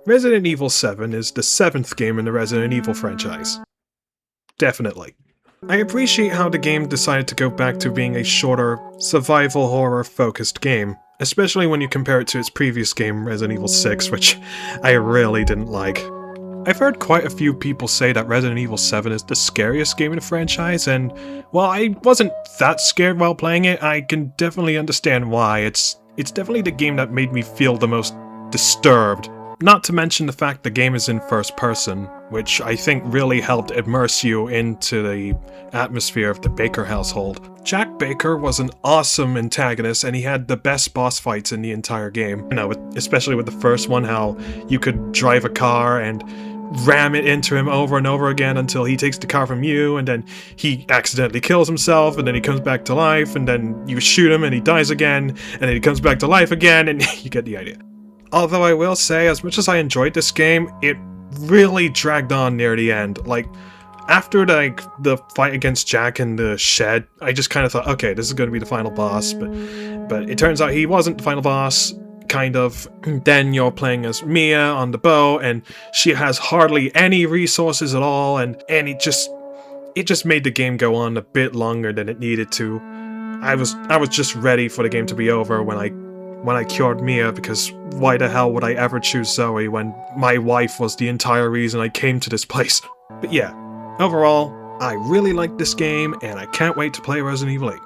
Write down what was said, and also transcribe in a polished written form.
Resident Evil 7 is the 7th game in the Resident Evil franchise. Definitely. I appreciate how the game decided to go back to being a shorter, survival horror focused game, especially when you compare it to its previous game, Resident Evil 6, which I really didn't like. I've heard quite a few people say that Resident Evil 7 is the scariest game in the franchise, and while I wasn't that scared while playing it, I can definitely understand why. It's definitely the game that made me feel the most disturbed. Not to mention the fact the game is in first person, which I think really helped immerse you into the atmosphere of the Baker household. Jack Baker was an awesome antagonist, and he had the best boss fights in the entire game. You know, especially with the first one, how you could drive a car and ram it into him over and over again until he takes the car from you, and then he accidentally kills himself, and then he comes back to life, and then you shoot him and he dies again, and then he comes back to life again, and you get the idea. Although I will say, as much as I enjoyed this game, it really dragged on near the end. Like, after the fight against Jack in the shed, I just kind of thought, okay, this is going to be the final boss, but it turns out he wasn't the final boss, kind of. Then you're playing as Mia on the boat, and she has hardly any resources at all, and it just made the game go on a bit longer than it needed to. I was just ready for the game to be over when I cured Mia, because why the hell would I ever choose Zoe when my wife was the entire reason I came to this place? But yeah, overall, I really like this game, and I can't wait to play Resident Evil 8.